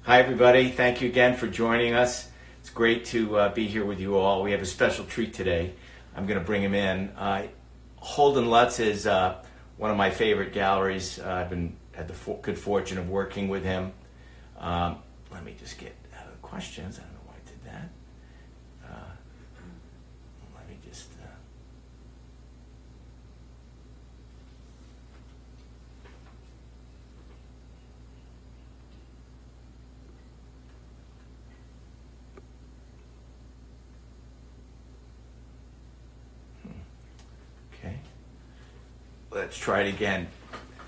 Hi, everybody. Thank you again for joining us. It's great to be here with you all. We have a special treat today. I'm going to bring him in. Holden Lutz is one of my favorite galleries. I've had the good fortune of working with him. Let me just get out of the questions. I don't know why I did that. Let me just... Okay. Let's try it again.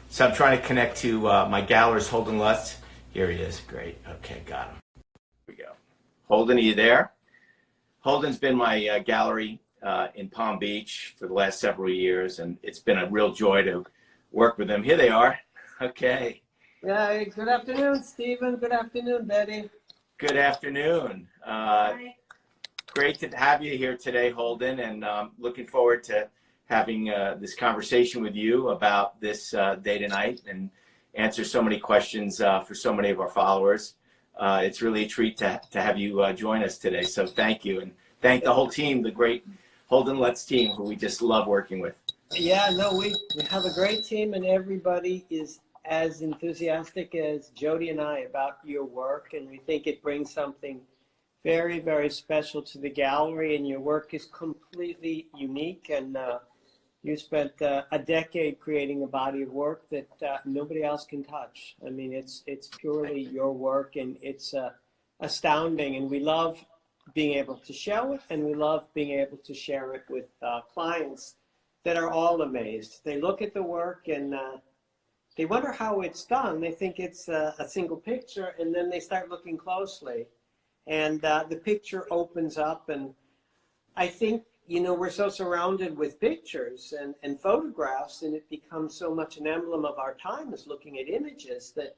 So I'm trying to connect to my gallerist, Holden Lutz. Here he is. Great. Okay, got him. Here we go. Holden, are you there? Holden's been my gallery in Palm Beach for the last several years, and it's been a real joy to work with him. Here they are. Okay. Yeah, good afternoon, Stephen. Good afternoon, Betty. Good afternoon. Hi. Great to have you here today, Holden, and looking forward to having this conversation with you about this day tonight and answer so many questions for so many of our followers. It's really a treat to have you join us today. So thank you, and thank the whole team, the great Holden Lutz team, who we just love working with. Yeah, no, we have a great team, and everybody is as enthusiastic as Jody and I about your work, and we think it brings something very, very special to the gallery, and your work is completely unique, and you spent a decade creating a body of work that nobody else can touch. I mean, it's purely your work, and it's astounding. And we love being able to show it, and we love being able to share it with clients that are all amazed. They look at the work and they wonder how it's done. They think it's a single picture, and then they start looking closely, and the picture opens up. And I think, you know, we're so surrounded with pictures and photographs, and it becomes so much an emblem of our time as looking at images, that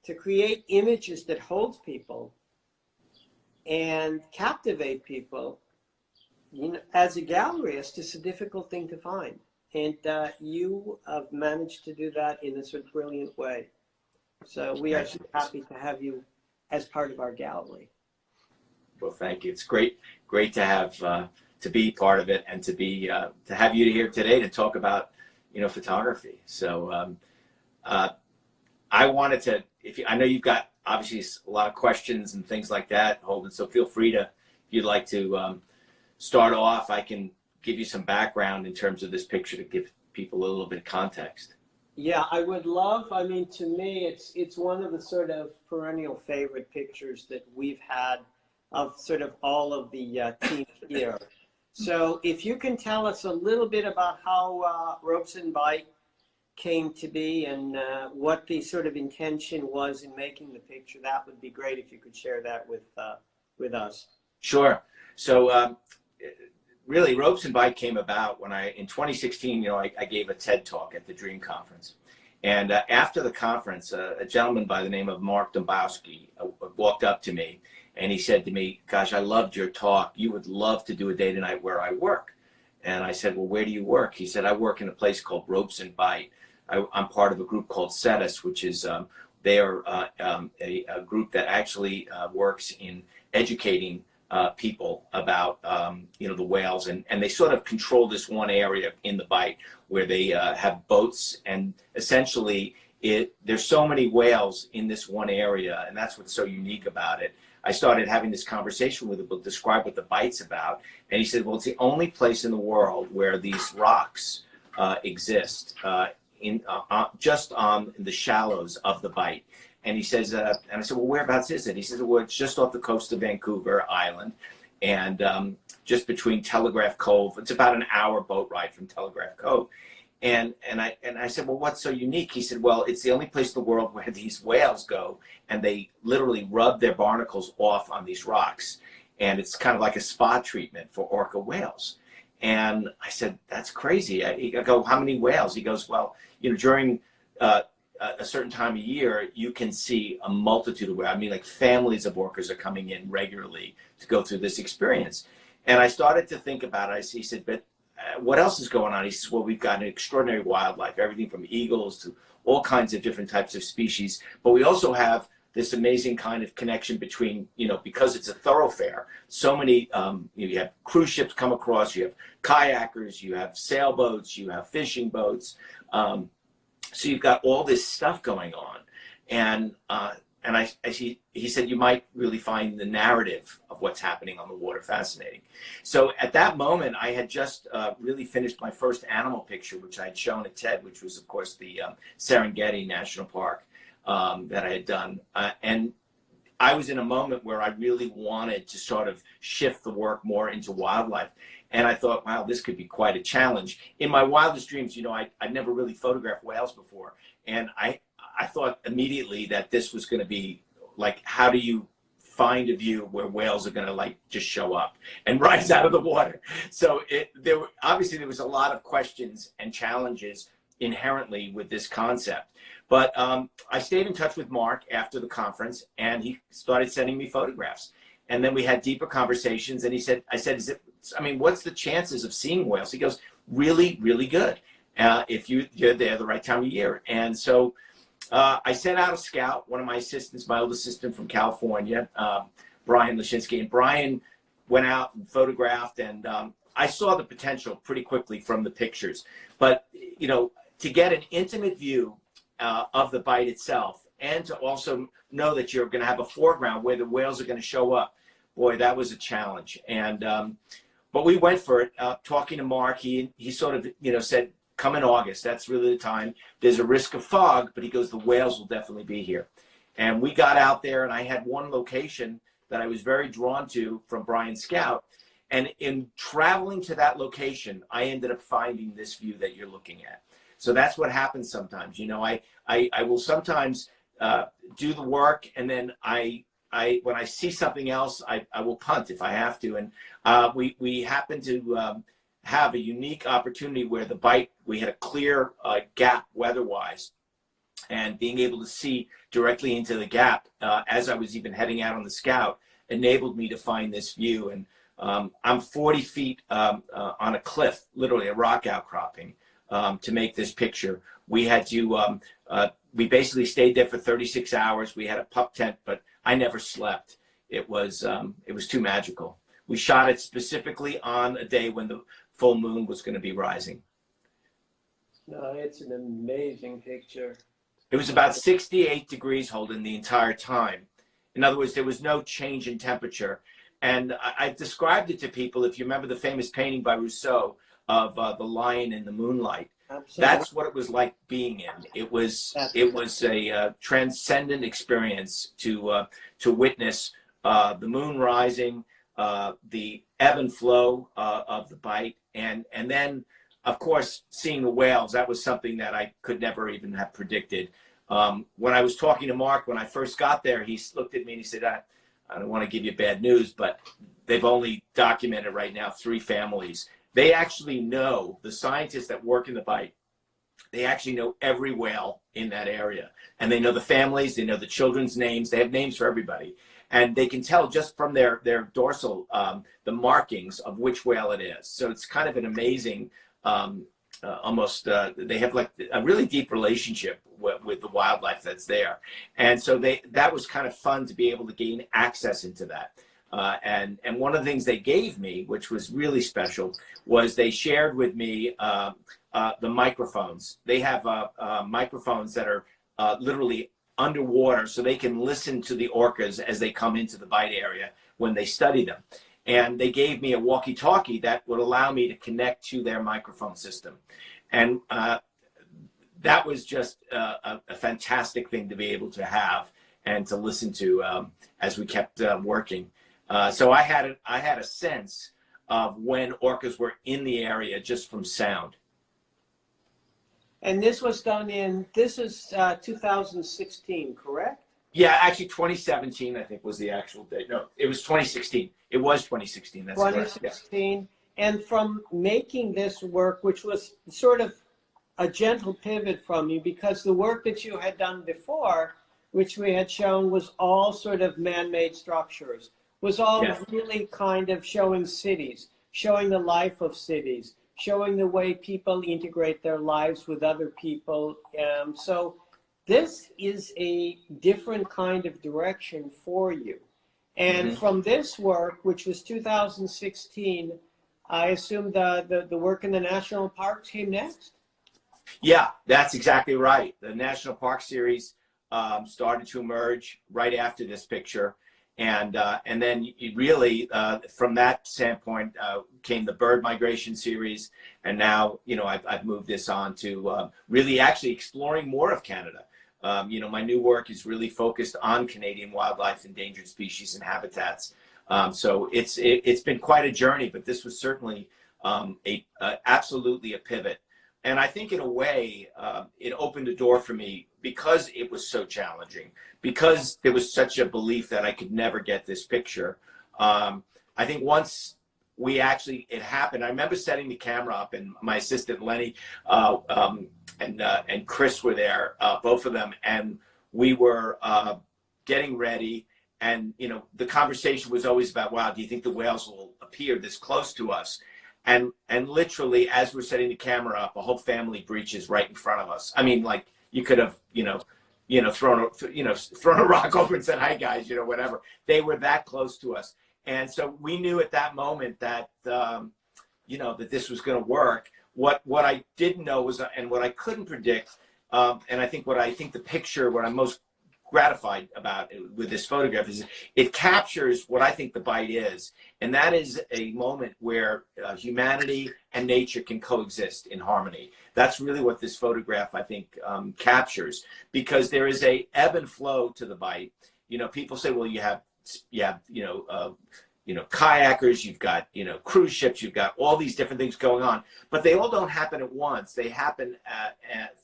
to create images that hold people and captivate people, you know, as a galleryist, it's a difficult thing to find. And you have managed to do that in a sort of brilliant way. So we are so happy to have you as part of our gallery. Well, thank you. It's great to have to be part of it, and to be to have you here today to talk about, you know, photography. So I wanted to, I know you've got obviously a lot of questions and things like that, Holden. So feel free to, if you'd like to start off, I can give you some background in terms of this picture to give people a little bit of context. Yeah, I would love. I mean, to me, it's one of the sort of perennial favorite pictures that we've had of sort of all of the team here. So if you can tell us a little bit about how Robson Bight came to be, and what the sort of intention was in making the picture, that would be great if you could share that with us. Sure. So really, Robson Bight came about when in 2016, you know, I gave a TED talk at the Dream Conference. And after the conference, a gentleman by the name of Mark Dombowski walked up to me, and he said to me, "Gosh, I loved your talk. You would love to do a day tonight where I work." And I said, "Well, where do you work?" He said, "I work in a place called Robson Bight. I'm part of a group called SETUS, which is they are a group that actually works in educating people about you know, the whales, and they sort of control this one area in the Bight where they have boats, and essentially there's so many whales in this one area, and that's what's so unique about it." I started having this conversation with him to describe what the Bight's about, and he said, "Well, it's the only place in the world where these rocks exist just on the shallows of the Bight." And he says, and I said, "Well, whereabouts is it?" He says, "Well, it's just off the coast of Vancouver Island, and just between Telegraph Cove. It's about an hour boat ride from Telegraph Cove." And I said, "Well, what's so unique?" He said, "Well, it's the only place in the world where these whales go, and they literally rub their barnacles off on these rocks, and it's kind of like a spa treatment for orca whales." And I said, "That's crazy." I go, "How many whales?" He goes, "Well, you know, during a certain time of year, you can see a multitude of whales. I mean, like families of orcas are coming in regularly to go through this experience." And I started to think about it. He said, "But what else is going on?" He says, "Well, we've got an extraordinary wildlife, everything from eagles to all kinds of different types of species, but we also have this amazing kind of connection between, because it's a thoroughfare, so many, you have cruise ships come across, you have kayakers, you have sailboats, you have fishing boats. So you've got all this stuff going on. And he said, you might really find the narrative of what's happening on the water fascinating. So at that moment, I had just really finished my first animal picture, which I had shown at TED, which was, of course, the Serengeti National Park that I had done. And I was in a moment where I really wanted to sort of shift the work more into wildlife. And I thought, wow, this could be quite a challenge. In my wildest dreams, I'd never really photographed whales before. And I thought immediately that this was going to be like, how do you find a view where whales are going to like just show up and rise out of the water? So there was a lot of questions and challenges inherently with this concept. But I stayed in touch with Mark after the conference, and he started sending me photographs. And then we had deeper conversations, and I said, what's the chances of seeing whales? He goes, really, really good, if you're there the right time of year. And so I sent out a scout, one of my assistants, my old assistant from California, Brian Lashinsky, and Brian went out and photographed, and I saw the potential pretty quickly from the pictures. But, to get an intimate view of the Bight itself, and to also know that you're going to have a foreground where the whales are going to show up, boy, that was a challenge. And but we went for it. Talking to Mark, he sort of said, come in August. That's really the time. There's a risk of fog, but he goes, the whales will definitely be here. And we got out there, and I had one location that I was very drawn to from Brian's Scout. And in traveling to that location, I ended up finding this view that you're looking at. So that's what happens sometimes. I will sometimes do the work, and then when I see something else, I will punt if I have to. And we happen to have a unique opportunity where the Bight, we had a clear gap weather-wise, and being able to see directly into the gap as I was even heading out on the Scout enabled me to find this view. And I'm 40 feet on a cliff, literally a rock outcropping, to make this picture. We had to, we basically stayed there for 36 hours. We had a pup tent, but I never slept. It was too magical. We shot it specifically on a day when the full moon was going to be rising. No, it's an amazing picture. It was about 68 degrees, Holden, the entire time. In other words, there was no change in temperature. And I've described it to people, if you remember the famous painting by Rousseau of the lion in the moonlight. Absolutely. That's what it was like being in. It was a transcendent experience to witness the moon rising, the ebb and flow of the Bight, and then, of course, seeing the whales. That was something that I could never even have predicted. When I was talking to Mark when I first got there, he looked at me and he said, I don't want to give you bad news, but they've only documented right now 3 families. They actually know, the scientists that work in the Bight, they actually know every whale in that area. And they know the families, they know the children's names, they have names for everybody. And they can tell just from their dorsal, the markings of which whale it is. So it's kind of an amazing, they have like a really deep relationship with the wildlife that's there. And so that was kind of fun to be able to gain access into that. And one of the things they gave me, which was really special, was they shared with me the microphones. They have microphones that are literally underwater, so they can listen to the orcas as they come into the Bight area when they study them. And they gave me a walkie-talkie that would allow me to connect to their microphone system. And that was just a fantastic thing to be able to have and to listen to as we kept working. So I had a sense of when orcas were in the area just from sound. And this was done this is 2016, correct? Yeah, actually 2017, I think, was the actual date. No, it was 2016. It was 2016, that's correct. 2016. Yeah. And from making this work, which was sort of a gentle pivot from you, because the work that you had done before, which we had shown, was all sort of man-made structures, was all really kind of showing cities, showing the life of cities, showing the way people integrate their lives with other people. So this is a different kind of direction for you. And from this work, which was 2016, I assume the work in the national parks came next? Yeah, that's exactly right. The National Park Series started to emerge right after this picture. And then you really, from that standpoint, came the bird migration series. And now, you know, I've moved this on to really actually exploring more of Canada. You know, my new work is really focused on Canadian wildlife, endangered species, and habitats. So it's been quite a journey, but this was certainly absolutely a pivot. And I think in a way, it opened a door for me because it was so challenging, because there was such a belief that I could never get this picture. I think once it happened, I remember setting the camera up, and my assistant Lenny and Chris were there, both of them, and we were getting ready. And, you know, the conversation was always about, wow, do you think the whales will appear this close to us? And literally, as we're setting the camera up, a whole family breaches right in front of us. I mean, like, you could have, thrown a rock over and said, "Hi guys," whatever. They were that close to us, and so we knew at that moment that that this was going to work. What I didn't know was, and what I couldn't predict, and I think the picture, what I'm most gratified about with this photograph is it captures what I think the bite is, and that is a moment where humanity and nature can coexist in harmony. That's really what this photograph, I think, captures, because there is a ebb and flow to the bite. You know, people say, well, you have kayakers, you've got cruise ships, you've got all these different things going on, but they all don't happen at once. They happen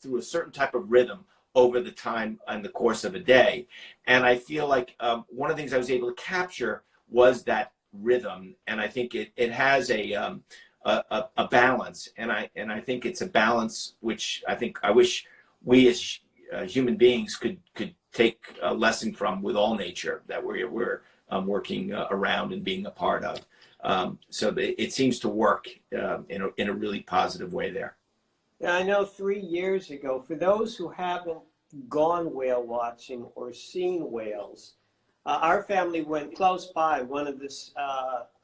through a certain type of rhythm over the time and the course of a day. And I feel like one of the things I was able to capture was that rhythm. And I think it has a balance. And I think it's a balance which I wish we as human beings could take a lesson from with all nature that we're working around and being a part of. So it seems to work in a really positive way there. Yeah, I know 3 years ago, for those who haven't gone whale watching or seen whales, our family went close by one of the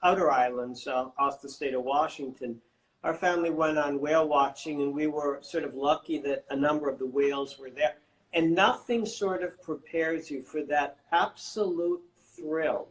outer islands off the state of Washington. Our family went on whale watching, and we were sort of lucky that a number of the whales were there. And nothing sort of prepares you for that absolute thrill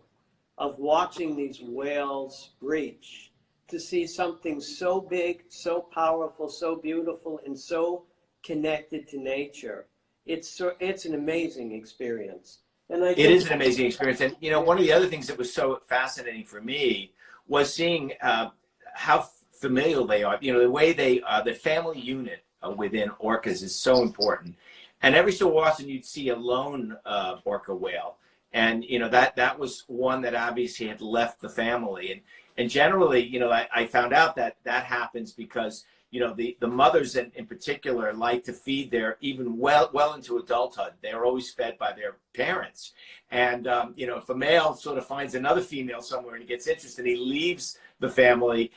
of watching these whales breach, to see something so big, so powerful, so beautiful, and so connected to nature. It's an amazing experience. And it is an amazing experience. And, one of the other things that was so fascinating for me was seeing how familial they are. The way the family unit within orcas is so important. And every so often you'd see a lone orca whale. And, that was one that obviously had left the family. And generally, I found out that happens because, the mothers in particular like to feed their, even well into adulthood. They're always fed by their parents. And, if a male sort of finds another female somewhere and he gets interested, he leaves the family,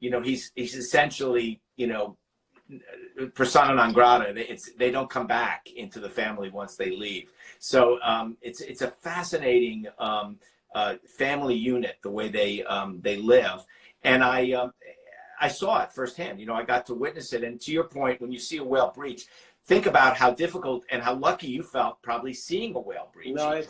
he's essentially, persona non grata. They don't come back into the family once they leave. So it's a fascinating family unit, the way they live. And I saw it firsthand. I got to witness it. And to your point, when you see a whale breach, think about how difficult and how lucky you felt probably seeing a whale breach. No,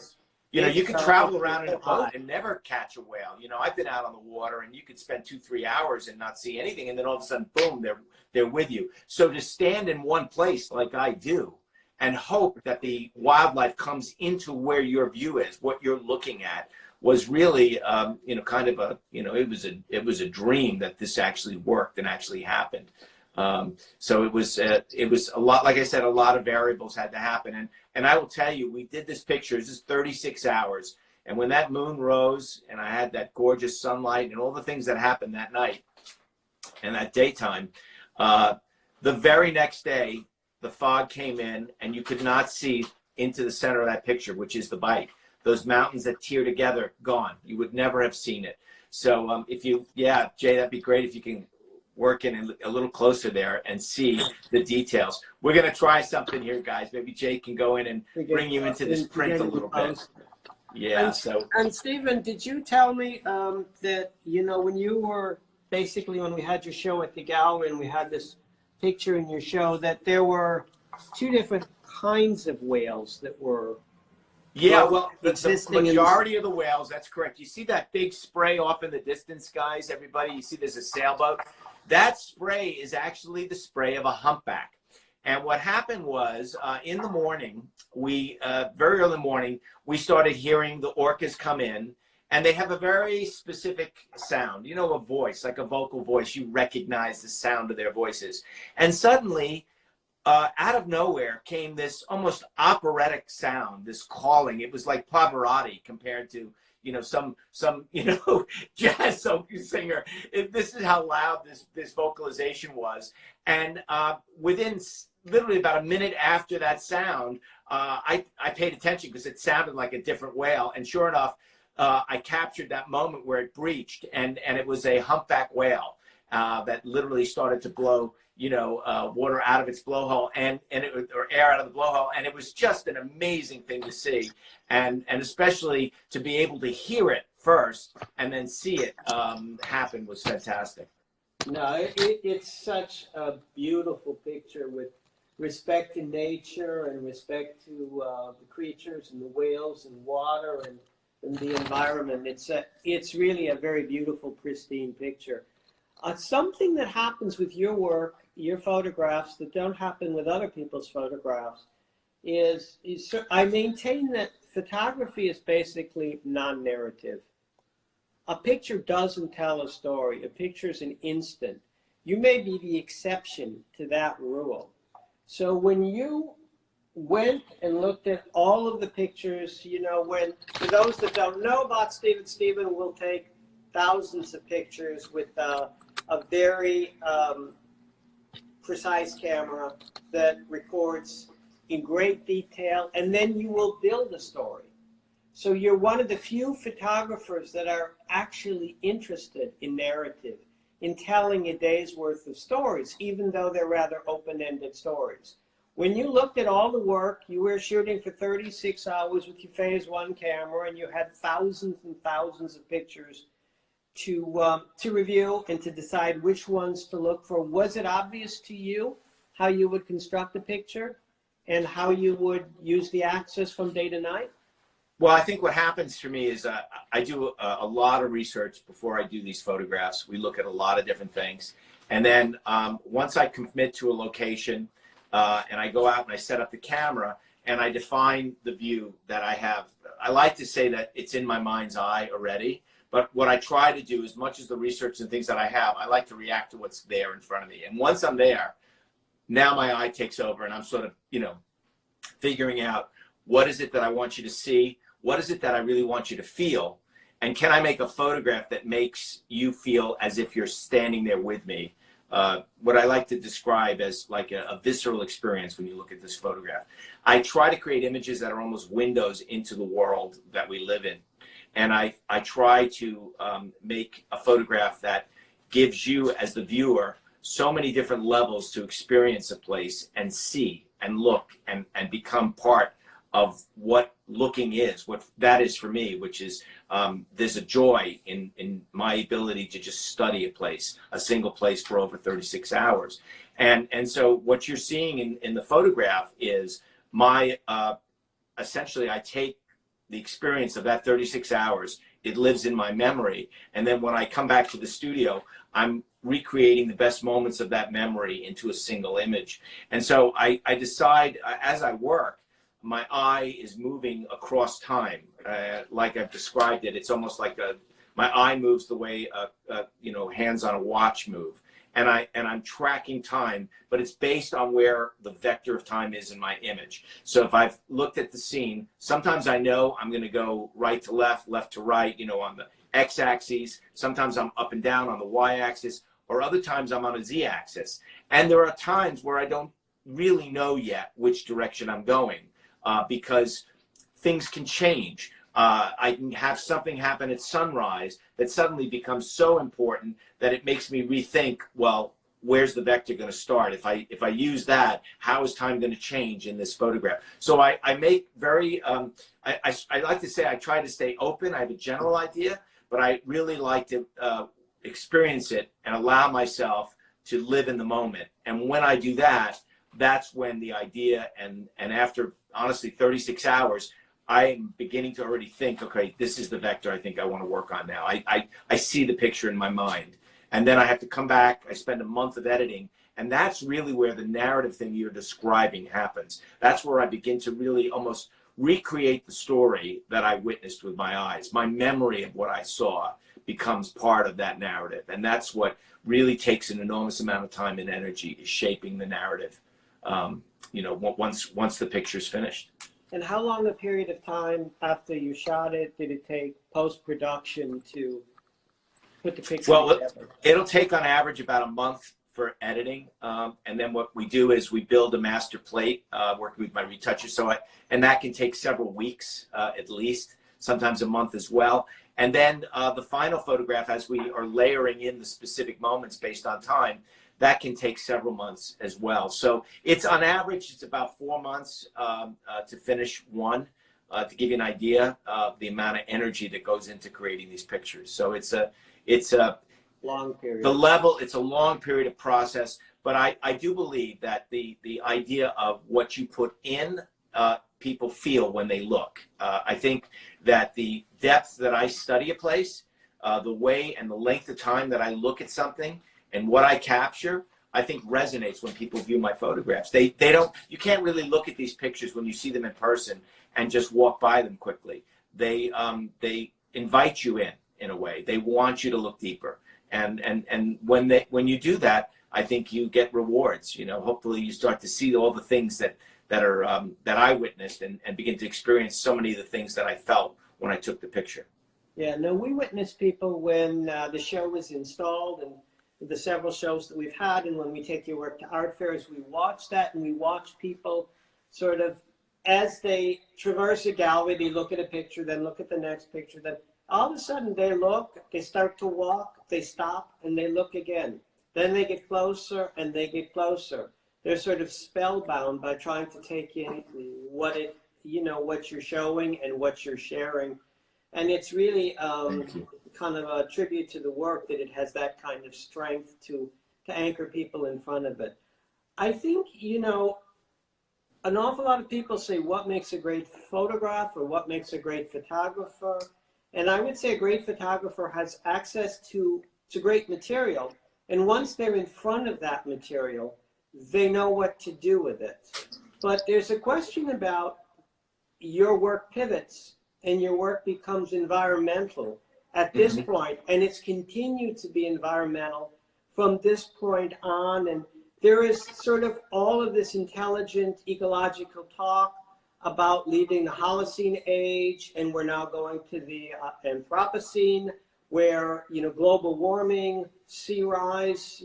you could travel around in a boat and never catch a whale. I've been out on the water and you could spend 2-3 hours and not see anything, and then all of a sudden, boom, they're with you. So to stand in one place like I do and hope that the wildlife comes into where your view is, what you're looking at, was really, kind of it was a dream that this actually worked and actually happened. So it was a lot, like I said, a lot of variables had to happen. And I will tell you, we did this picture, this is 36 hours. And when that moon rose and I had that gorgeous sunlight and all the things that happened that night and that daytime, the very next day, the fog came in and you could not see into the center of that picture, which is the Bight. Those mountains that tear together, gone. You would never have seen it. So Jay, that'd be great if you can working a little closer there and see the details. We're going to try something here, guys. Maybe Jake can go in and bring you into this print a little bit. Yeah. And Stephen, did you tell me that, you know, when you were basically, when we had your show at the gallery and we had this picture in your show, that there were two different kinds of whales that were well, the majority in of the whales, that's correct. You see that big spray off in the distance, guys, everybody? You see there's a sailboat? That spray is actually the spray of a humpback. And what happened was in the morning, very early in the morning, we started hearing the orcas come in, and they have a very specific sound, you know, a voice, like a vocal voice. You recognize the sound of their voices. And suddenly, out of nowhere came this almost operatic sound, this calling. It was like Pavarotti compared to, you know, some you know, jazz singer. This is how loud this vocalization was. And within literally about a minute after that sound, I paid attention because it sounded like a different whale. And sure enough, I captured that moment where it breached, and it was a humpback whale that literally started to blow, you know, water out of its blowhole or air out of the blowhole. And it was just an amazing thing to see. And especially to be able to hear it first and then see it happen was fantastic. No, it's such a beautiful picture with respect to nature and respect to the creatures and the whales and water and the environment. It's really a very beautiful, pristine picture. Something that happens with your work, your photographs, that don't happen with other people's photographs is I maintain that photography is basically non-narrative. A picture doesn't tell a story. A picture is an instant. You may be the exception to that rule. So when you went and looked at all of the pictures, you know, for those that don't know about Stephen will take thousands of pictures with a very precise camera that records in great detail, and then you will build a story. So you're one of the few photographers that are actually interested in narrative, in telling a day's worth of stories, even though they're rather open-ended stories. When you looked at all the work, you were shooting for 36 hours with your Phase 1 camera, and you had thousands and thousands of pictures to review and to decide which ones to look for. Was it obvious to you how you would construct a picture and how you would use the access from day to night? Well, I think what happens for me is I do a lot of research before I do these photographs. We look at a lot of different things. And then once I commit to a location and I go out and I set up the camera and I define the view that I have, I like to say that it's in my mind's eye already. But what I try to do, as much as the research and things that I have, I like to react to what's there in front of me. And once I'm there, now my eye takes over and I'm sort of, you know, figuring out what is it that I want you to see? What is it that I really want you to feel? And can I make a photograph that makes you feel as if you're standing there with me? What I like to describe as like a visceral experience when you look at this photograph. I try to create images that are almost windows into the world that we live in. And I try to make a photograph that gives you, as the viewer, so many different levels to experience a place and see and look and become part of what looking is, what that is for me, which is there's a joy in my ability to just study a place, a single place for over 36 hours. And so what you're seeing in the photograph is my, essentially I take the experience of that 36 hours, it lives in my memory. And then when I come back to the studio, I'm recreating the best moments of that memory into a single image. And so I decide as I work, my eye is moving across time. Like I've described it, it's almost like my eye moves the way you know, hands on a watch move. And I'm tracking time, but it's based on where the vector of time is in my image. So if I've looked at the scene, sometimes I know I'm going to go right to left, left to right, you know, on the x-axis. Sometimes I'm up and down on the y-axis, or other times I'm on a z-axis. And there are times where I don't really know yet which direction I'm going because things can change. I can have something happen at sunrise that suddenly becomes so important that it makes me rethink, well, where's the vector going to start? If I use that, how is time going to change in this photograph? So I make very, I like to say I try to stay open. I have a general idea, but I really like to experience it and allow myself to live in the moment. And when I do that, that's when the idea, and after, honestly, 36 hours, I'm beginning to already think, okay, this is the vector I think I want to work on now. I see the picture in my mind. And then I have to come back. I spend a month of editing. And that's really where the narrative thing you're describing happens. That's where I begin to really almost recreate the story that I witnessed with my eyes. My memory of what I saw becomes part of that narrative. And that's what really takes an enormous amount of time and energy, is shaping the narrative, once the picture's finished. And how long a period of time after you shot it did it take post-production to put the picture together? It'll take on average about a month for editing. And then what we do is we build a master plate, working with my retoucher. And that can take several weeks, at least, sometimes a month as well. And then the final photograph, as we are layering in the specific moments based on time, that can take several months as well. So it's on average, it's about 4 months to finish one, to give you an idea of the amount of energy that goes into creating these pictures. So it's a long period. It's a long period of process, but I do believe that the idea of what you put in, people feel when they look. I think that the depth that I study a place, the way and the length of time that I look at something and what I capture, I think resonates when people view my photographs. They don't, you can't really look at these pictures when you see them in person and just walk by them quickly. They invite you in a way. They want you to look deeper. And when you do that, I think you get rewards. Hopefully you start to see all the things that I witnessed and begin to experience so many of the things that I felt when I took the picture. Yeah, no, we witnessed people when the show was installed, and the several shows that we've had, and when we take your work to art fairs, we watch that, and we watch people sort of, as they traverse a gallery, they look at a picture, then look at the next picture, then all of a sudden they look, they start to walk, they stop, and they look again. Then they get closer, and they get closer. They're sort of spellbound by trying to take in what you're showing and what you're sharing. And it's really kind of a tribute to the work that it has that kind of strength to anchor people in front of it. I think, an awful lot of people say what makes a great photograph or what makes a great photographer. And I would say a great photographer has access to great material. And once they're in front of that material, they know what to do with it. But there's a question about your work pivots and your work becomes environmental at this point, and it's continued to be environmental from this point on. And there is sort of all of this intelligent ecological talk about leaving the Holocene age, and we're now going to the Anthropocene, where, global warming, sea rise,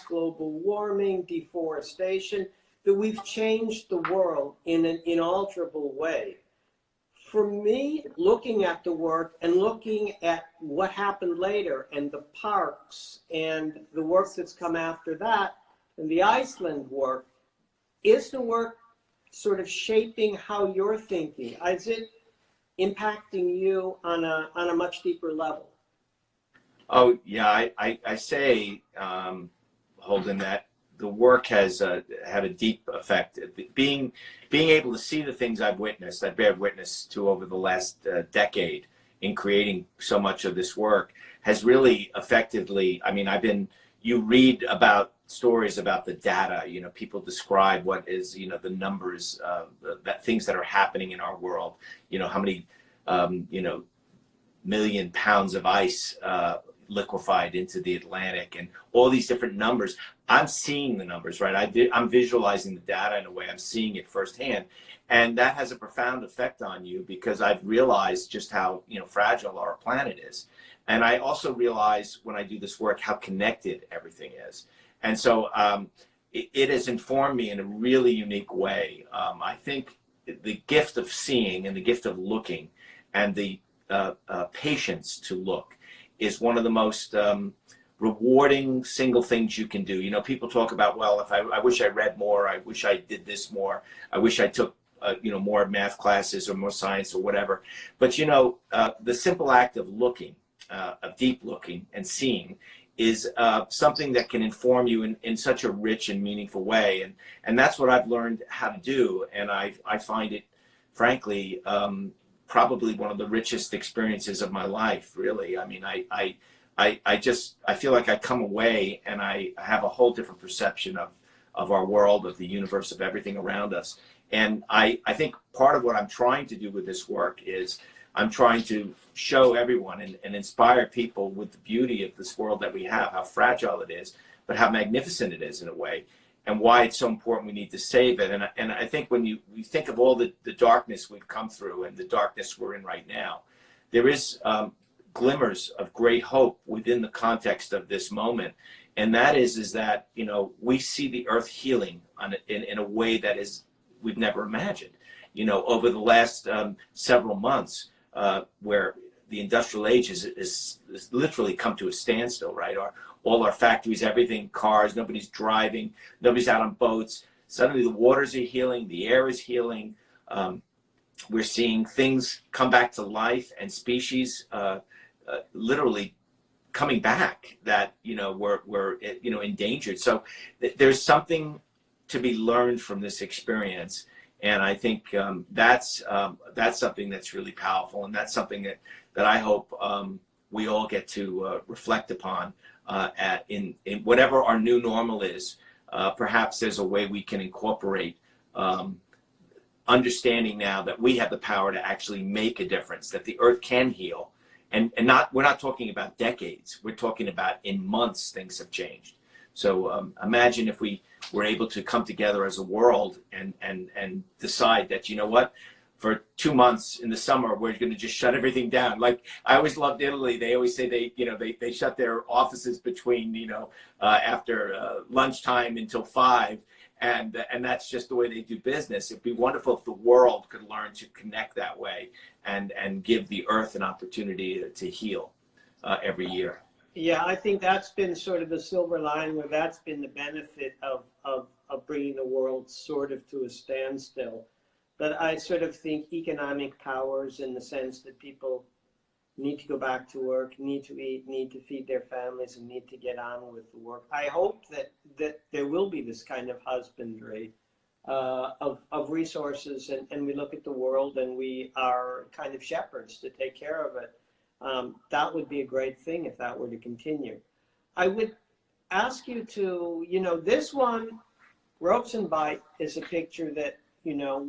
global warming, deforestation, that we've changed the world in an inalterable way. For me, looking at the work and looking at what happened later and the parks and the work that's come after that and the Iceland work, is the work sort of shaping how you're thinking? Is it impacting you on a much deeper level? Oh, yeah, I say, Holden, that the work has had a deep effect. Being able to see the things I've bear witness to over the last decade in creating so much of this work has really effectively, you read about stories about the data, people describe what is, the numbers, that things that are happening in our world, how many, million pounds of ice liquefied into the Atlantic, and all these different numbers. I'm seeing the numbers, right? I'm visualizing the data in a way. I'm seeing it firsthand. And that has a profound effect on you, because I've realized just how, fragile our planet is. And I also realize when I do this work how connected everything is. And so it has informed me in a really unique way. I think the gift of seeing and the gift of looking and the patience to look is one of the most rewarding single things you can do. You know, people talk about, well, if I wish I read more, I wish I did this more, I wish I took you know, more math classes or more science or whatever. But you know, the simple act of looking, of deep looking and seeing, is something that can inform you in such a rich and meaningful way. And that's what I've learned how to do. And I find it, frankly, probably one of the richest experiences of my life, really. I mean, I feel like I come away and I have a whole different perception of our world, of the universe, of everything around us. And I think part of what I'm trying to do with this work is I'm trying to show everyone and inspire people with the beauty of this world that we have, how fragile it is, but how magnificent it is in a way, and why it's so important we need to save it. And I think when you think of all the darkness we've come through and the darkness we're in right now, there is glimmers of great hope within the context of this moment. And that is that, you know, we see the earth healing in a way that is we've never imagined. You know, over the last several months, where the industrial age is literally come to a standstill, right? All our factories, everything, cars, nobody's driving, nobody's out on boats. Suddenly the waters are healing, the air is healing. We're seeing things come back to life and species literally coming back that, you know, were you know, endangered. So there's something to be learned from this experience. And I think that's something that's really powerful, and that's something that I hope we all get to reflect upon in whatever our new normal is. Perhaps there's a way we can incorporate understanding now that we have the power to actually make a difference, that the earth can heal, and we're not talking about decades. We're talking about in months things have changed. So imagine if we were able to come together as a world and decide that, you know what, for 2 months in the summer, we're going to just shut everything down. Like, I always loved Italy. They always say they shut their offices between, after lunchtime until 5. And that's just the way they do business. It'd be wonderful if the world could learn to connect that way and give the earth an opportunity to heal every year. Yeah, I think that's been sort of the silver lining, where that's been the benefit of bringing the world sort of to a standstill. But I sort of think economic powers, in the sense that people need to go back to work, need to eat, need to feed their families, and need to get on with the work. I hope that there will be this kind of husbandry of resources, and we look at the world and we are kind of shepherds to take care of it. That would be a great thing if that were to continue. I would ask you to, this one, Robson Bight, is a picture that,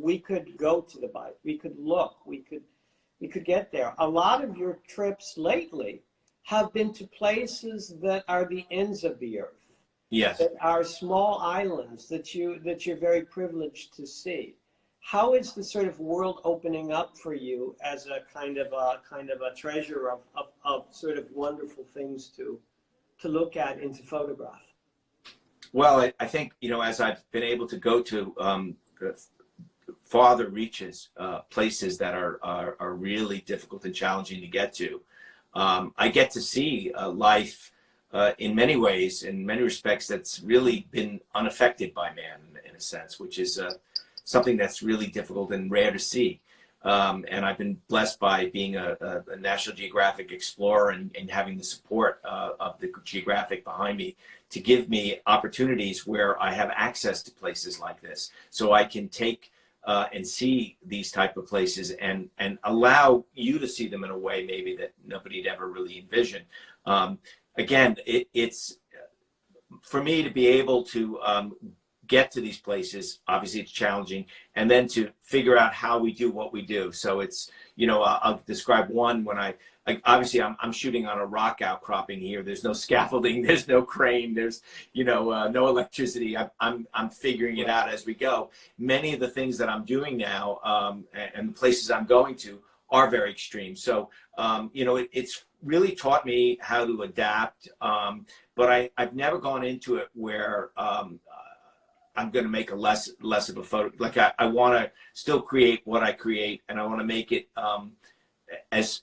we could go to the Bight. We could look. We could get there. A lot of your trips lately have been to places that are the ends of the earth. Yes. That are small islands that you're very privileged to see. How is the sort of world opening up for you as a kind of a treasure of sort of wonderful things to look at and to photograph? Well, I think, as I've been able to go to farther reaches, places that are really difficult and challenging to get to, I get to see life in many ways, in many respects, that's really been unaffected by man in a sense, which is something that's really difficult and rare to see. And I've been blessed by being a National Geographic explorer and having the support of the Geographic behind me to give me opportunities where I have access to places like this. So I can take and see these type of places and allow you to see them in a way maybe that nobody'd ever really envisioned. Again, it's for me to be able to get to these places. Obviously it's challenging, and then to figure out how we do what we do. So it's, I'll describe one when obviously I'm shooting on a rock outcropping here. There's no scaffolding, there's no crane, there's, no electricity. I'm figuring it out as we go. Many of the things that I'm doing now, and the places I'm going to are very extreme. So, it's really taught me how to adapt. But I've never gone into it where, I'm going to make a less of a photo. Like I want to still create what I create, and I want to make it as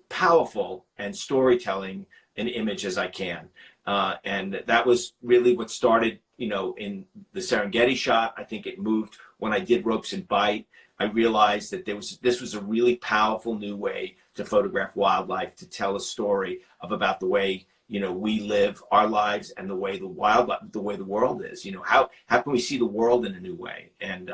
powerful and storytelling an image as I can. And that was really what started, you know, in the Serengeti shot. I think it moved when I did Robson Bight. I realized that this was a really powerful new way to photograph wildlife, to tell a story about the way, you know, we live our lives and the way the world is. You know, how can we see the world in a new way and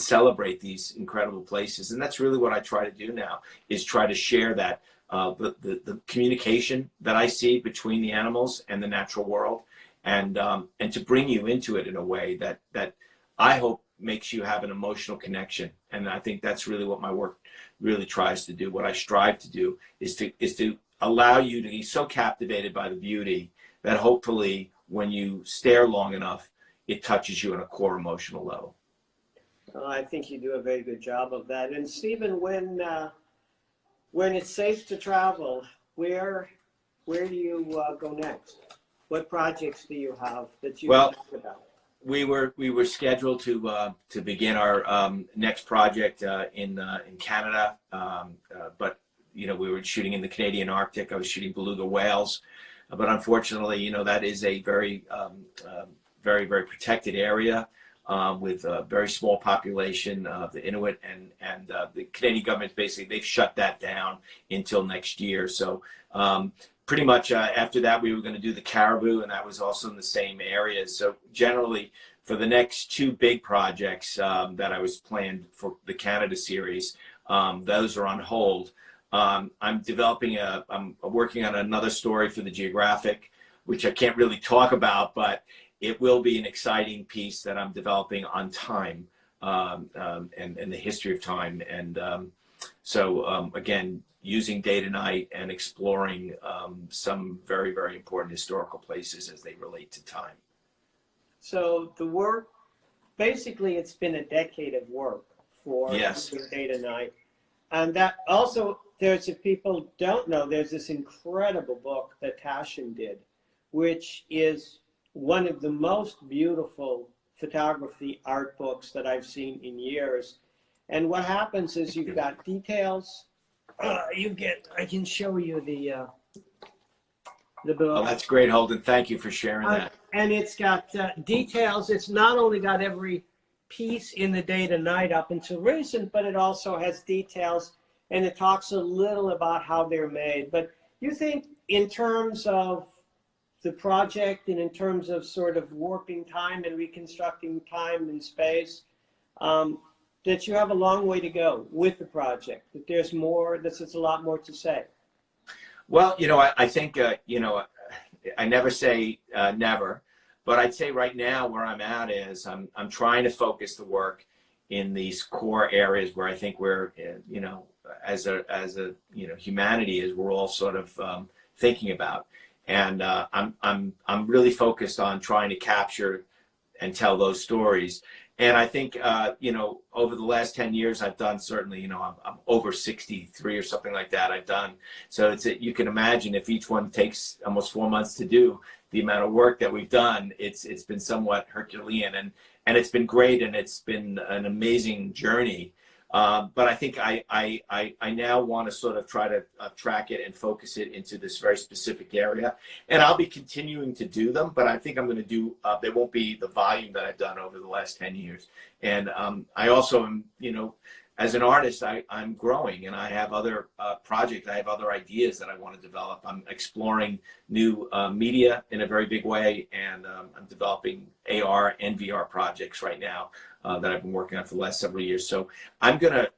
celebrate these incredible places? And that's really what I try to do now, is try to share that the communication that I see between the animals and the natural world, and to bring you into it in a way that I hope makes you have an emotional connection. And I think that's really what my work really tries to do. What I strive to do is to allow you to be so captivated by the beauty that hopefully when you stare long enough, it touches you on a core emotional level. I think you do a very good job of that. And Stephen, when it's safe to travel, where do you go next? What projects do you have that you talk about? We were scheduled to begin our next project in Canada, but you know, we were shooting in the Canadian Arctic. I was shooting beluga whales, but unfortunately, you know, that is a very very protected area with a very small population of the Inuit, and the Canadian government basically, they've shut that down until next year. So pretty much after that, we were going to do the caribou, and that was also in the same area. So generally, for the next two big projects that I was planned for the Canada series, those are on hold. I'm working on another story for the Geographic, which I can't really talk about, but it will be an exciting piece that I'm developing on time and the history of time. And so again, using day to night and exploring some very, very important historical places as they relate to time. So the work, basically it's been a decade of work for Yes. Day to Night. And that also, if people don't know, there's this incredible book that Tashin did, which is one of the most beautiful photography art books that I've seen in years. And what happens is you've got details. I can show you the book. Oh, that's great, Holden. Thank you for sharing that. And it's got details. It's not only got every piece in the Day to Night up until recent, but it also has details, and it talks a little about how they're made. But you think in terms of the project and in terms of sort of warping time and reconstructing time and space, that you have a long way to go with the project, that there's more, that there's a lot more to say? Well, you know, I think, you know, I never say never, but I'd say right now where I'm at is I'm trying to focus the work in these core areas where I think we're, you know, as a you know, humanity, is we're all sort of thinking about. And I'm really focused on trying to capture and tell those stories. And I think, you know, over the last 10 years, I've done certainly, you know, I'm over 63 or something like that I've done. So you can imagine if each one takes almost 4 months to do, the amount of work that we've done, it's been somewhat Herculean, and it's been great, and it's been an amazing journey. But I think I now want to sort of try to track it and focus it into this very specific area. And I'll be continuing to do them, but I think I'm going to do, they won't be the volume that I've done over the last 10 years. And I also am, you know, as an artist, I'm growing, and I have other projects, I have other ideas that I want to develop. I'm exploring new media in a very big way, and I'm developing AR and VR projects right now that I've been working on for the last several years. So I'm going to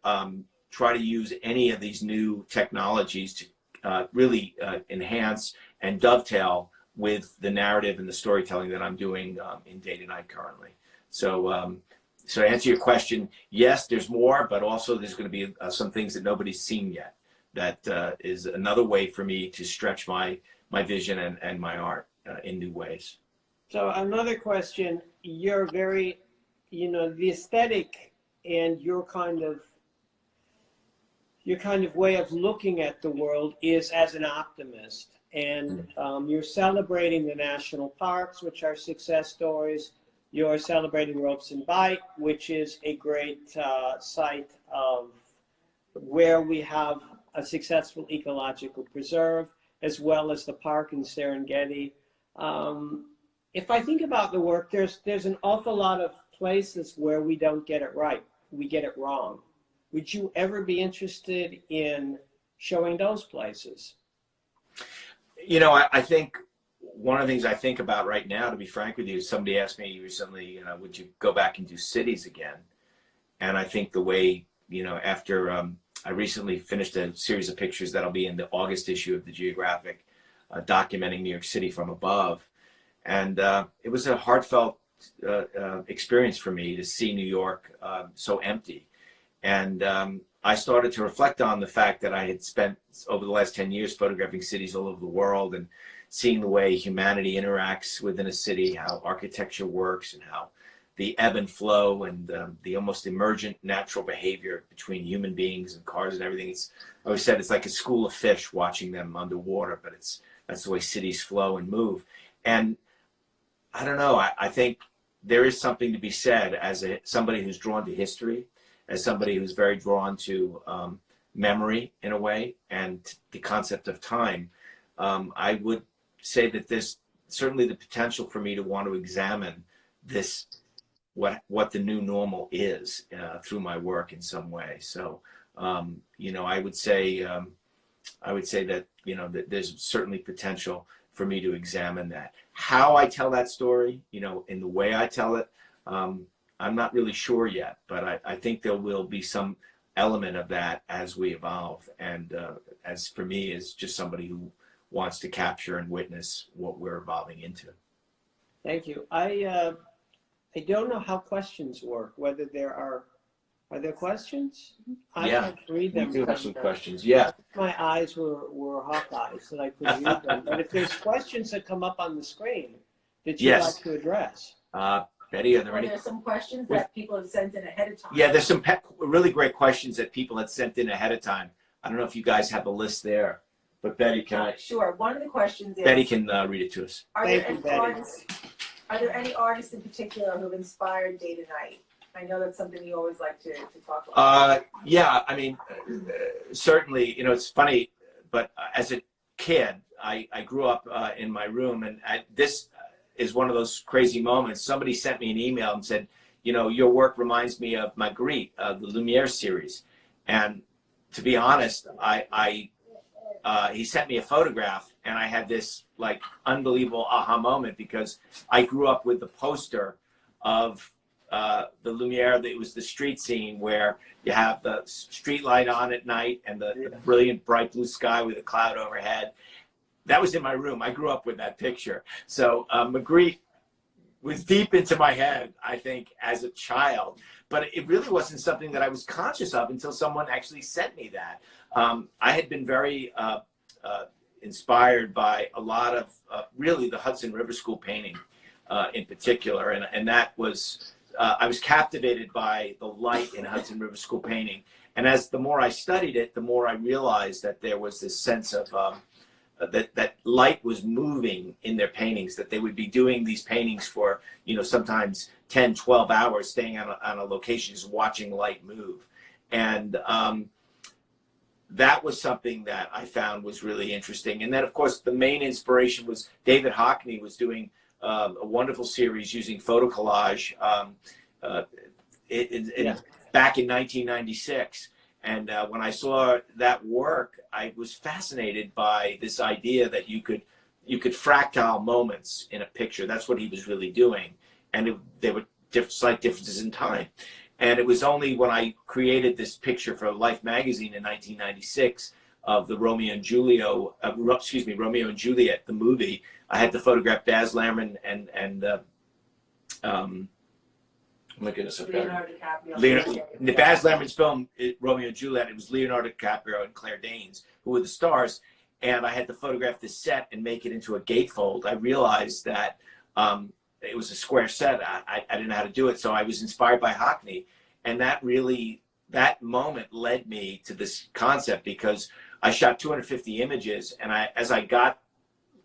try to use any of these new technologies to really enhance and dovetail with the narrative and the storytelling that I'm doing in Day to Night currently. So so to answer your question, yes, there's more, but also there's going to be some things that nobody's seen yet. That is another way for me to stretch my vision and my art in new ways. So another question, you're very, you know, the aesthetic and your kind of way of looking at the world is as an optimist. And you're celebrating the national parks, which are success stories. You're celebrating Robson Bight, which is a great site of where we have a successful ecological preserve. as well as the park in Serengeti. If I think about the work, there's an awful lot of places where we don't get it right. We get it wrong. Would you ever be interested in showing those places? You know, I think one of the things I think about right now, to be frank with you, somebody asked me recently, you know, would you go back and do cities again? And I think the way, you know, after I recently finished a series of pictures that'll be in the August issue of the Geographic, documenting New York City from above. And it was a heartfelt experience for me to see New York so empty. And I started to reflect on the fact that I had spent over the last 10 years photographing cities all over the world and seeing the way humanity interacts within a city, how architecture works, and how the ebb and flow and the almost emergent natural behavior between human beings and cars and everything. I always said it's like a school of fish watching them underwater, but that's the way cities flow and move. And I don't know, I think there is something to be said as somebody who's drawn to history, as somebody who's very drawn to memory in a way, and the concept of time. I would say that there's certainly the potential for me to want to examine this, what the new normal is through my work in some way. So, you know, I would say that, you know, that there's certainly potential for me to examine that. How I tell that story, you know, in the way I tell it, I'm not really sure yet, but I think there will be some element of that as we evolve. And as for me, as just somebody who wants to capture and witness what we're evolving into. Thank you. I don't know how questions work, whether are there questions? I can't read them. We do have some questions, yeah. My eyes were hawk eyes, and I couldn't read them. But if there's questions that come up on the screen that you'd like to address. Betty, are there any? There some questions that people have sent in ahead of time. Yeah, there's some really great questions that people had sent in ahead of time. I don't know if you guys have a list there, but Betty, can I? Sure. One of the questions is, Betty can read it to us. Are there any artists in particular who have inspired day to night? I know that's something you always like to talk about. Yeah, I mean, certainly, you know, it's funny, but as a kid, I grew up in my room, and this is one of those crazy moments. Somebody sent me an email and said, you know, your work reminds me of Magritte, the Lumiere series. And to be honest, he sent me a photograph, and I had this like unbelievable aha moment, because I grew up with the poster of the Lumiere. It was the street scene where you have the street light on at night and the brilliant bright blue sky with a cloud overhead. That was in my room. I grew up with that picture. So Magritte was deep into my head, I think, as a child. But it really wasn't something that I was conscious of until someone actually sent me that. I had been very inspired by a lot of really the Hudson River School painting in particular. And that was, I was captivated by the light in Hudson River School painting. And as the more I studied it, the more I realized that there was this sense of that light was moving in their paintings, that they would be doing these paintings for, you know, sometimes 10, 12 hours, staying on a location, just watching light move. And that was something that I found was really interesting. And then, of course, the main inspiration was David Hockney was doing a wonderful series using photo collage back in 1996. And when I saw that work, I was fascinated by this idea that you could fractile moments in a picture. That's what he was really doing. And there were slight differences in time. And it was only when I created this picture for Life magazine in 1996 of the Romeo and Juliet, the movie. I had to photograph Baz Luhrmann and oh my goodness, Leonardo DiCaprio. The Baz Luhrmann's film, Romeo and Juliet, it was Leonardo DiCaprio and Claire Danes who were the stars. And I had to photograph this set and make it into a gatefold. I realized that it was a square set. I didn't know how to do it, so I was inspired by Hockney. And that moment led me to this concept, because I shot 250 images, and as I got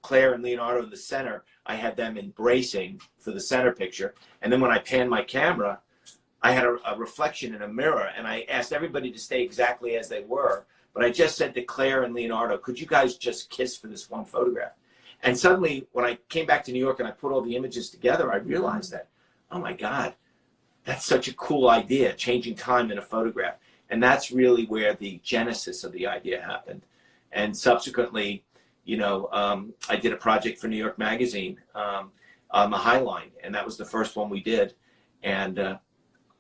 Claire and Leonardo in the center, I had them embracing for the center picture. And then when I panned my camera, I had a reflection in a mirror, and I asked everybody to stay exactly as they were but I just said to Claire and Leonardo, could you guys just kiss for this one photograph? And suddenly, when I came back to New York and I put all the images together, I realized that, oh my God, that's such a cool idea, changing time in a photograph. And that's really where the genesis of the idea happened. And subsequently, you know, I did a project for New York Magazine on the High Line, and that was the first one we did. And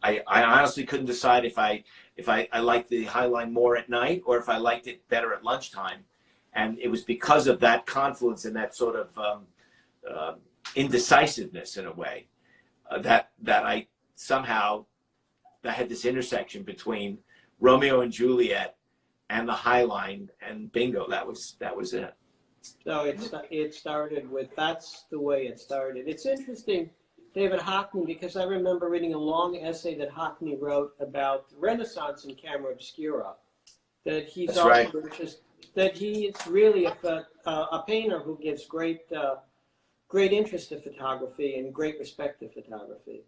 I honestly couldn't decide if I liked the High Line more at night or if I liked it better at lunchtime. And it was because of that confluence and that sort of indecisiveness in a way that I somehow had this intersection between Romeo and Juliet and the High Line, and bingo, that was it. So it started with, that's the way it started. It's interesting, David Hockney, because I remember reading a long essay that Hockney wrote about Renaissance and camera obscura. That he's That's also right. that he is really a painter who gives great interest to photography and great respect to photography.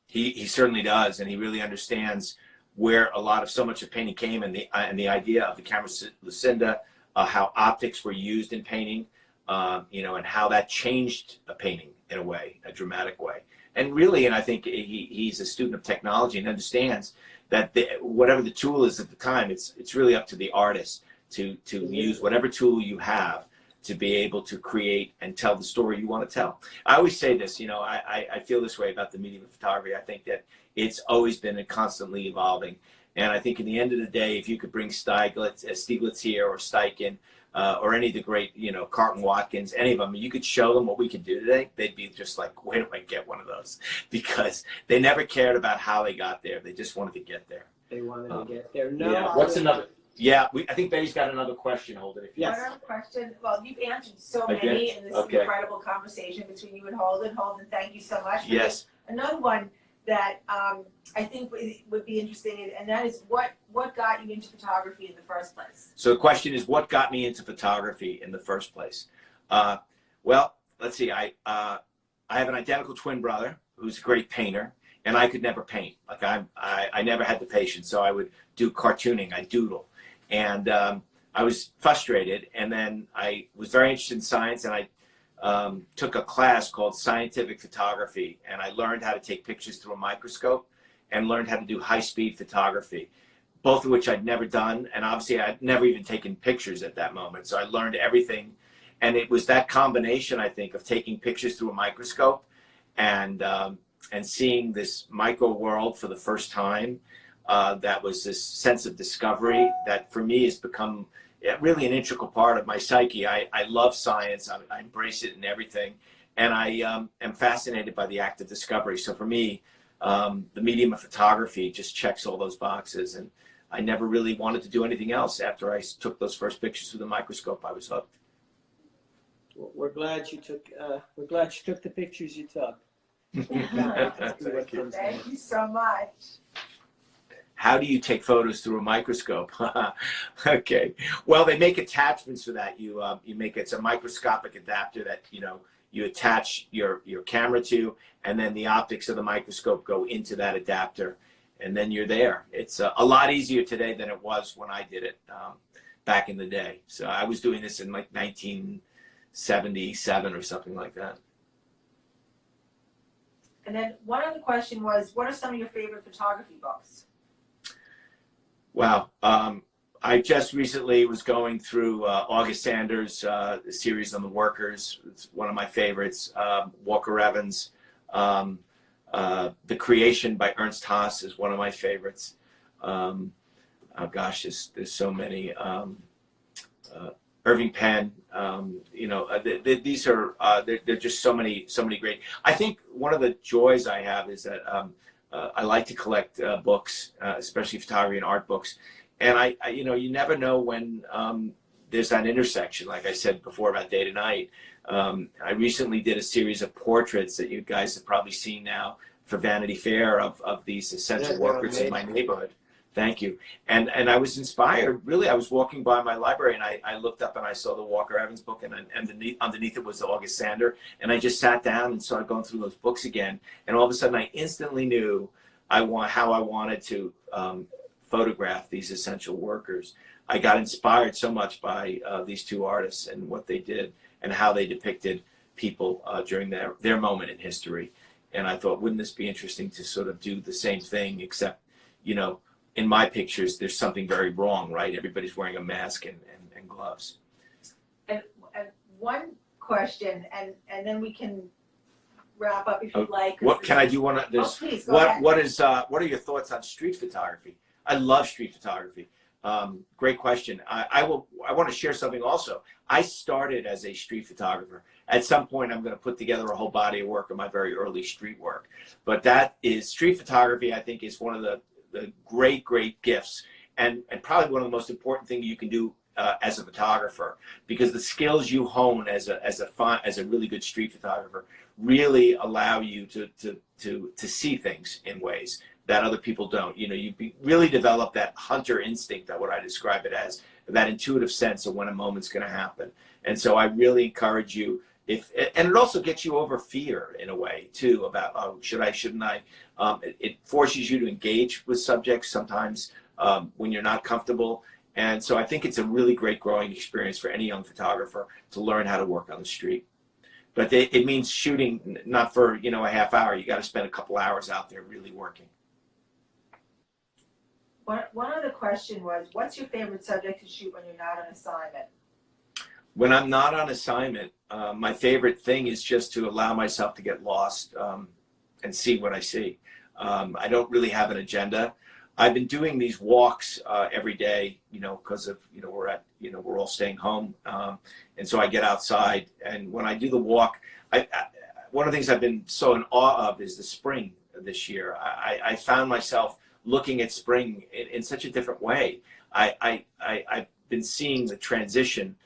He certainly does, and he really understands where so much of painting came, and the idea of the camera Lucinda, how optics were used in painting, you know, and how that changed a painting in a way, a dramatic way. And really, and I think he's a student of technology and understands that whatever the tool is at the time, it's really up to the artist to use whatever tool you have to be able to create and tell the story you want to tell. I always say this, you know, I feel this way about the medium of photography. I think that it's always been constantly evolving. And I think in the end of the day, if you could bring Stieglitz here or Steichen, or any of the great, you know, Carlton Watkins, any of them, you could show them what we could do today, they'd be just like, where do I get one of those? Because they never cared about how they got there. They just wanted to get there. They wanted to get there. Yeah. What's another? Yeah, I think Betty's got another question, Holden. Yes. One other question. Well, you've answered so I did? many in this Okay. incredible conversation between you and Holden. Holden, thank you so much. Yes. Another one that I think would be interesting, and that is what got you into photography in the first place? So the question is, what got me into photography in the first place? Well, let's see. I have an identical twin brother who's a great painter, and I could never paint. Like I never had the patience, so I would do cartooning. I doodle, and I was frustrated. And then I was very interested in science, and I took a class called scientific photography, and I learned how to take pictures through a microscope and learned how to do high-speed photography, both of which I'd never done, and obviously I'd never even taken pictures at that moment. So I learned everything, and it was that combination, I think, of taking pictures through a microscope and seeing this micro world for the first time. That was this sense of discovery that for me has become really an integral part of my psyche. I love science. I embrace it in everything, and I am fascinated by the act of discovery. So for me, the medium of photography just checks all those boxes, and I never really wanted to do anything else. After I took those first pictures through the microscope, I was hooked. We're glad you took the pictures you took. Thank you so much. How do you take photos through a microscope? Okay. Well, they make attachments for that. You make it's a microscopic adapter that you attach your camera to, and then the optics of the microscope go into that adapter, and then you're there. It's a lot easier today than it was when I did it back in the day. So I was doing this in like 1977 or something like that. And then one other question was, what are some of your favorite photography books? Wow. I just recently was going through August Sanders' series on the workers. It's one of my favorites. Walker Evans. The Creation by Ernst Haas is one of my favorites. Oh gosh, there's so many. Irving Penn. These are they're just so many great. I think one of the joys I have is that I like to collect books, especially photography and art books. And you never know when there's that intersection, like I said before about day to night. I recently did a series of portraits that you guys have probably seen now for Vanity Fair of these essential workers in my neighborhood. Thank you. And I was inspired, really. I was walking by my library and I looked up and I saw the Walker Evans book, and underneath it was the August Sander. And I just sat down and started going through those books again. And all of a sudden I instantly knew how I wanted to photograph these essential workers. I got inspired so much by these two artists and what they did and how they depicted people during their moment in history. And I thought, wouldn't this be interesting to sort of do the same thing, except, you know, in my pictures, there's something very wrong, right? Everybody's wearing a mask and gloves. And one question, and then we can wrap up if you'd like. What can I do? One of this. Please, go ahead. What are your thoughts on street photography? I love street photography. Great question. I want to share something also. I started as a street photographer. At some point, I'm going to put together a whole body of work of my very early street work. But that is street photography. I think is one of the great gifts, and probably one of the most important things you can do as a photographer, because the skills you hone as a really good street photographer really allow you to see things in ways that other people don't. You know, you really develop that hunter instinct, that what I describe it as, that intuitive sense of when a moment's going to happen. And so I really encourage you, and it also gets you over fear in a way too, about, oh, should I, shouldn't I? It forces you to engage with subjects sometimes when you're not comfortable. And so I think it's a really great growing experience for any young photographer to learn how to work on the street. But it means shooting not for, you know, a half hour. You got to spend a couple hours out there really working. One other question was, what's your favorite subject to shoot when you're not on assignment? When I'm not on assignment, my favorite thing is just to allow myself to get lost and see what I see. I don't really have an agenda. I've been doing these walks every day, you know, because of, you know, we're all staying home. And so I get outside, and when I do the walk, one of the things I've been so in awe of is the spring this year. I found myself looking at spring in such a different way. I've been seeing the transition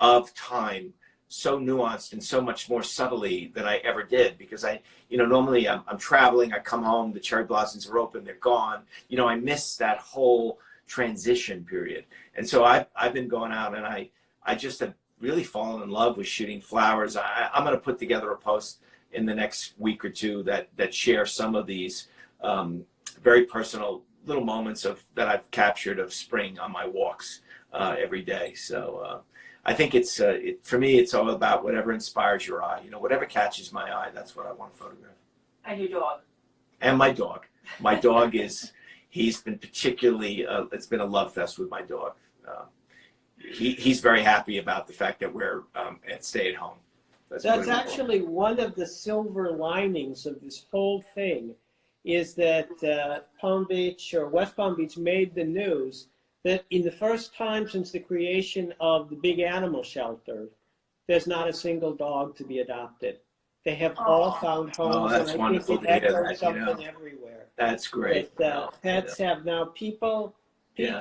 of time so nuanced and so much more subtly than I ever did, because normally I'm traveling, I come home, the cherry blossoms are open, they're gone. You know, I miss that whole transition period. And so I've been going out, and I just have really fallen in love with shooting flowers. I'm going to put together a post in the next week or two that share some of these very personal little moments that I've captured of spring on my walks every day. So I think for me, it's all about whatever inspires your eye. You know, whatever catches my eye, that's what I want to photograph. And your dog. And my dog. My dog he's been particularly, it's been a love fest with my dog. He's very happy about the fact that we're at stay at home. That's actually one of the silver linings of this whole thing, is that Palm Beach, or West Palm Beach, made the news that in the first time since the creation of the big animal shelter, there's not a single dog to be adopted. They have all found homes. Oh, that's wonderful to hear that, something everywhere. That's great. But, pets have now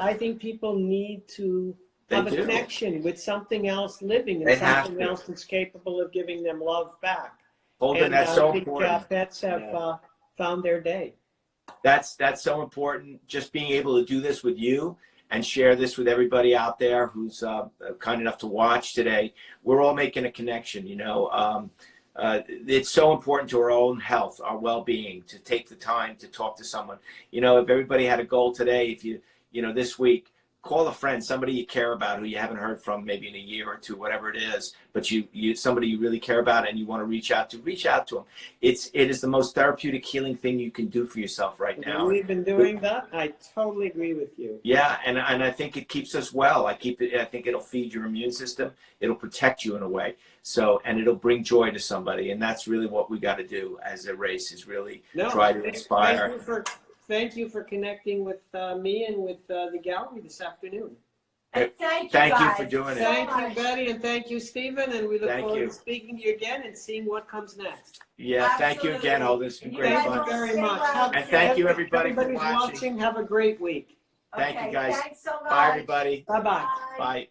I think people need to have a connection with something else living, and something else that's capable of giving them love back. Holden, that's so important. Pets have found their day. That's so important. Just being able to do this with you and share this with everybody out there who's kind enough to watch today. We're all making a connection, you know. It's so important to our own health, our well-being, to take the time to talk to someone. You know, if everybody had a goal today, if you know, this week, call a friend, somebody you care about who you haven't heard from maybe in a year or two, whatever it is, but somebody you really care about and you want to reach out to them. It is the most therapeutic, healing thing you can do for yourself right now. We've been doing that. I totally agree with you. Yeah, and I think it keeps us well. I think it'll feed your immune system. It'll protect you in a way. So, and it'll bring joy to somebody, and that's really what we got to do as a race, is really try to inspire. Thank you for connecting with me and with the gallery this afternoon. And thank you for doing it. Thank you, Betty, and thank you, Stephen, and we look forward to speaking to you again and seeing what comes next. Yeah, thank you again, Holden. It's been great fun. Thank you very much. And thank you, everybody, for watching. Have a great week. Thank you, guys. Thanks so much. Bye, everybody. Bye-bye. Bye.